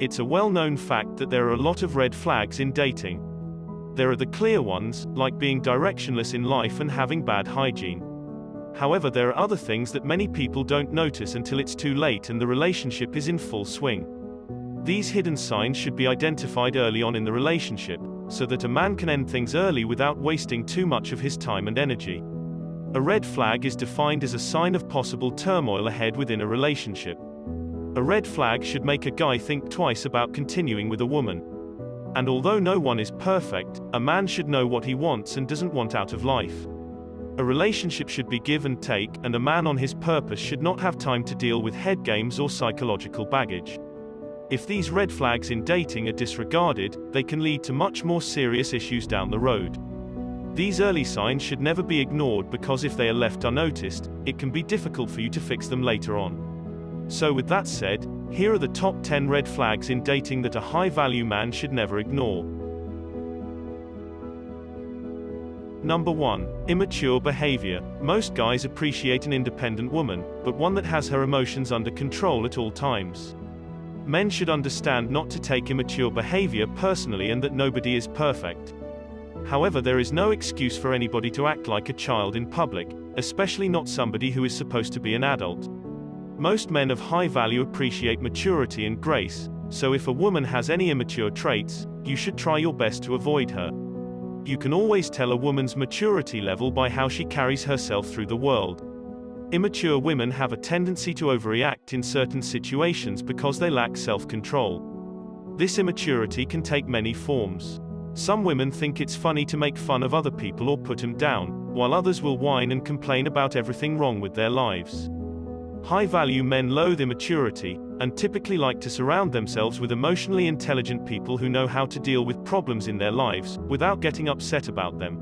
It's a well-known fact that there are a lot of red flags in dating. There are the clear ones, like being directionless in life and having bad hygiene. However, there are other things that many people don't notice until it's too late and the relationship is in full swing. These hidden signs should be identified early on in the relationship, so that a man can end things early without wasting too much of his time and energy. A red flag is defined as a sign of possible turmoil ahead within a relationship. A red flag should make a guy think twice about continuing with a woman. And although no one is perfect, a man should know what he wants and doesn't want out of life. A relationship should be give and take, and a man on his purpose should not have time to deal with head games or psychological baggage. If these red flags in dating are disregarded, they can lead to much more serious issues down the road. These early signs should never be ignored because if they are left unnoticed, it can be difficult for you to fix them later on. So with that said, here are the top 10 red flags in dating that a high-value man should never ignore. Number 1. Immature behavior. Most guys appreciate an independent woman, but one that has her emotions under control at all times. Men should understand not to take immature behavior personally and that nobody is perfect. However, there is no excuse for anybody to act like a child in public, especially not somebody who is supposed to be an adult. Most men of high value appreciate maturity and grace, so if a woman has any immature traits, you should try your best to avoid her. You can always tell a woman's maturity level by how she carries herself through the world. Immature women have a tendency to overreact in certain situations because they lack self-control. This immaturity can take many forms. Some women think it's funny to make fun of other people or put them down, while others will whine and complain about everything wrong with their lives. High-value men loathe immaturity, and typically like to surround themselves with emotionally intelligent people who know how to deal with problems in their lives, without getting upset about them.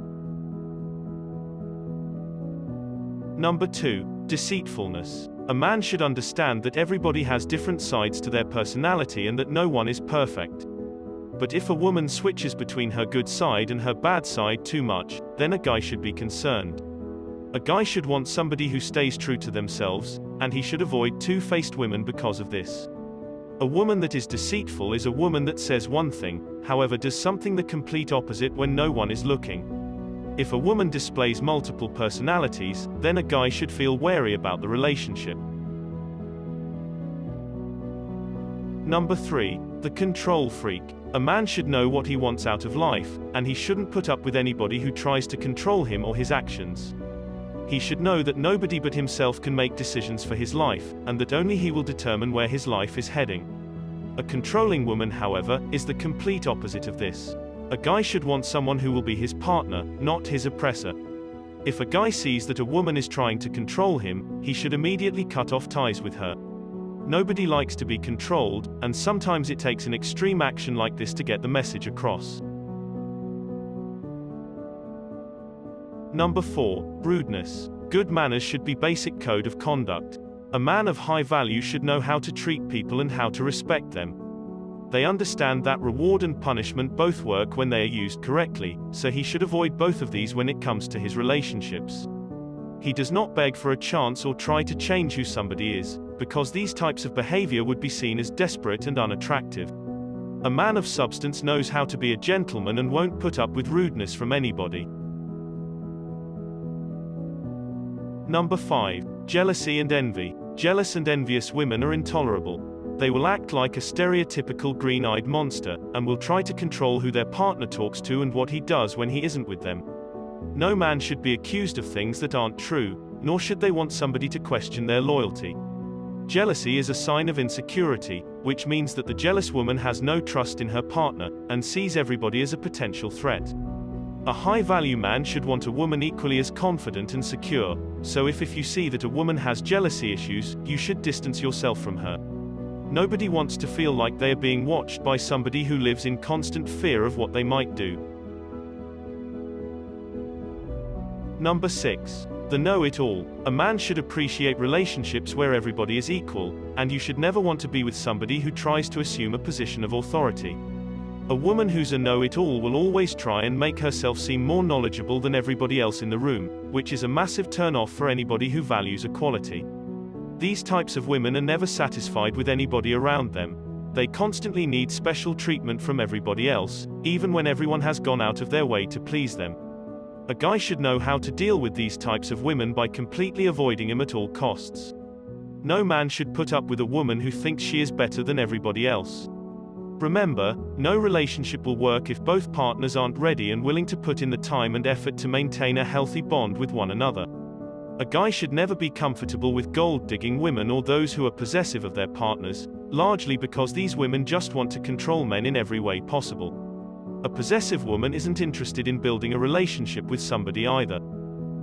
Number 2. Deceitfulness. A man should understand that everybody has different sides to their personality and that no one is perfect. But if a woman switches between her good side and her bad side too much, then a guy should be concerned. A guy should want somebody who stays true to themselves, and he should avoid two-faced women because of this. A woman that is deceitful is a woman that says one thing, however does something the complete opposite when no one is looking. If a woman displays multiple personalities, then a guy should feel wary about the relationship. Number 3. The control freak. A man should know what he wants out of life, and he shouldn't put up with anybody who tries to control him or his actions. He should know that nobody but himself can make decisions for his life, and that only he will determine where his life is heading. A controlling woman, however, is the complete opposite of this. A guy should want someone who will be his partner, not his oppressor. If a guy sees that a woman is trying to control him, he should immediately cut off ties with her. Nobody likes to be controlled, and sometimes it takes an extreme action like this to get the message across. Number 4. Rudeness. Good manners should be basic code of conduct. A man of high value should know how to treat people and how to respect them. They understand that reward and punishment both work when they are used correctly, so he should avoid both of these when it comes to his relationships. He does not beg for a chance or try to change who somebody is, because these types of behavior would be seen as desperate and unattractive. A man of substance knows how to be a gentleman and won't put up with rudeness from anybody. Number 5. Jealousy and envy. Jealous and envious women are intolerable. They will act like a stereotypical green-eyed monster, and will try to control who their partner talks to and what he does when he isn't with them. No man should be accused of things that aren't true, nor should they want somebody to question their loyalty. Jealousy is a sign of insecurity, which means that the jealous woman has no trust in her partner, and sees everybody as a potential threat. A high-value man should want a woman equally as confident and secure, so if you see that a woman has jealousy issues, you should distance yourself from her. Nobody wants to feel like they are being watched by somebody who lives in constant fear of what they might do. Number 6. The know-it-all. A man should appreciate relationships where everybody is equal, and you should never want to be with somebody who tries to assume a position of authority. A woman who's a know-it-all will always try and make herself seem more knowledgeable than everybody else in the room, which is a massive turn-off for anybody who values equality. These types of women are never satisfied with anybody around them. They constantly need special treatment from everybody else, even when everyone has gone out of their way to please them. A guy should know how to deal with these types of women by completely avoiding them at all costs. No man should put up with a woman who thinks she is better than everybody else. Remember, no relationship will work if both partners aren't ready and willing to put in the time and effort to maintain a healthy bond with one another. A guy should never be comfortable with gold-digging women or those who are possessive of their partners, largely because these women just want to control men in every way possible. A possessive woman isn't interested in building a relationship with somebody either.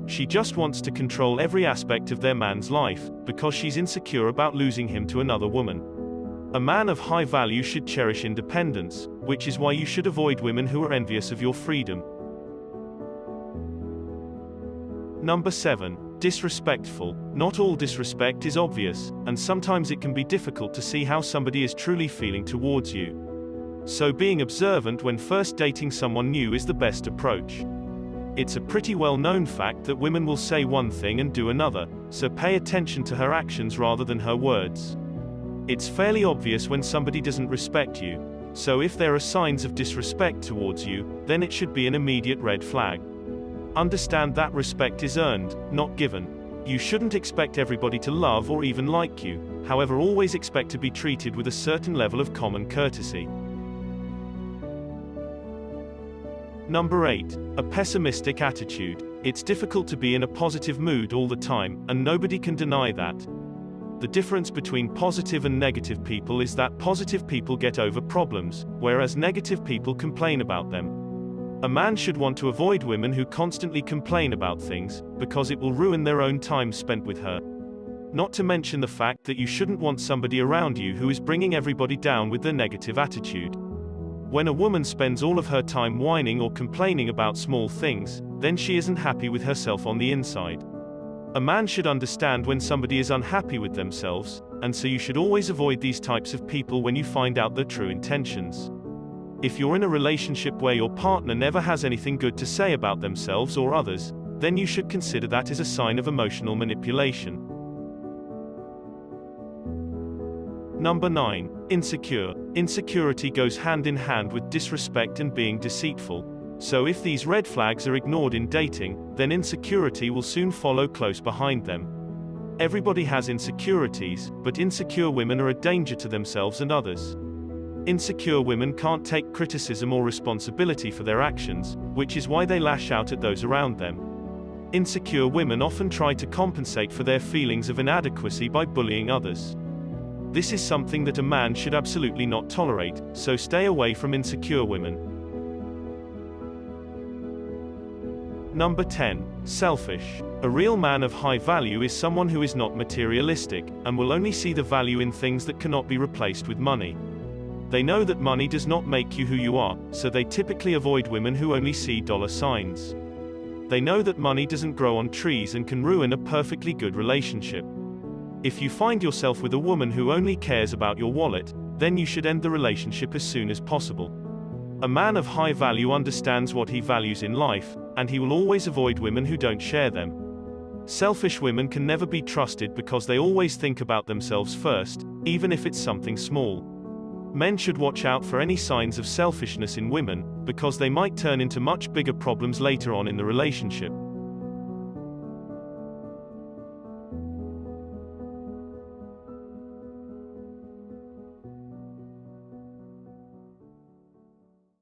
She just wants to control every aspect of their man's life, because she's insecure about losing him to another woman. A man of high value should cherish independence, which is why you should avoid women who are envious of your freedom. Number 7. Disrespectful. Not all disrespect is obvious, and sometimes it can be difficult to see how somebody is truly feeling towards you. So being observant when first dating someone new is the best approach. It's a pretty well-known fact that women will say one thing and do another, so pay attention to her actions rather than her words. It's fairly obvious when somebody doesn't respect you, so if there are signs of disrespect towards you, then it should be an immediate red flag. Understand that respect is earned, not given. You shouldn't expect everybody to love or even like you, however, always expect to be treated with a certain level of common courtesy. Number 8. A pessimistic attitude. It's difficult to be in a positive mood all the time, and nobody can deny that. The difference between positive and negative people is that positive people get over problems, whereas negative people complain about them. A man should want to avoid women who constantly complain about things, because it will ruin their own time spent with her. Not to mention the fact that you shouldn't want somebody around you who is bringing everybody down with their negative attitude. When a woman spends all of her time whining or complaining about small things, then she isn't happy with herself on the inside. A man should understand when somebody is unhappy with themselves, and so you should always avoid these types of people when you find out their true intentions. If you're in a relationship where your partner never has anything good to say about themselves or others, then you should consider that as a sign of emotional manipulation. Number 9. Insecure. Insecurity goes hand in hand with disrespect and being deceitful. So if these red flags are ignored in dating, then insecurity will soon follow close behind them. Everybody has insecurities, but insecure women are a danger to themselves and others. Insecure women can't take criticism or responsibility for their actions, which is why they lash out at those around them. Insecure women often try to compensate for their feelings of inadequacy by bullying others. This is something that a man should absolutely not tolerate, so stay away from insecure women. Number 10. Selfish. A real man of high value is someone who is not materialistic, and will only see the value in things that cannot be replaced with money. They know that money does not make you who you are, so they typically avoid women who only see dollar signs. They know that money doesn't grow on trees and can ruin a perfectly good relationship. If you find yourself with a woman who only cares about your wallet, then you should end the relationship as soon as possible. A man of high value understands what he values in life, and he will always avoid women who don't share them. Selfish women can never be trusted because they always think about themselves first, even if it's something small. Men should watch out for any signs of selfishness in women, because they might turn into much bigger problems later on in the relationship.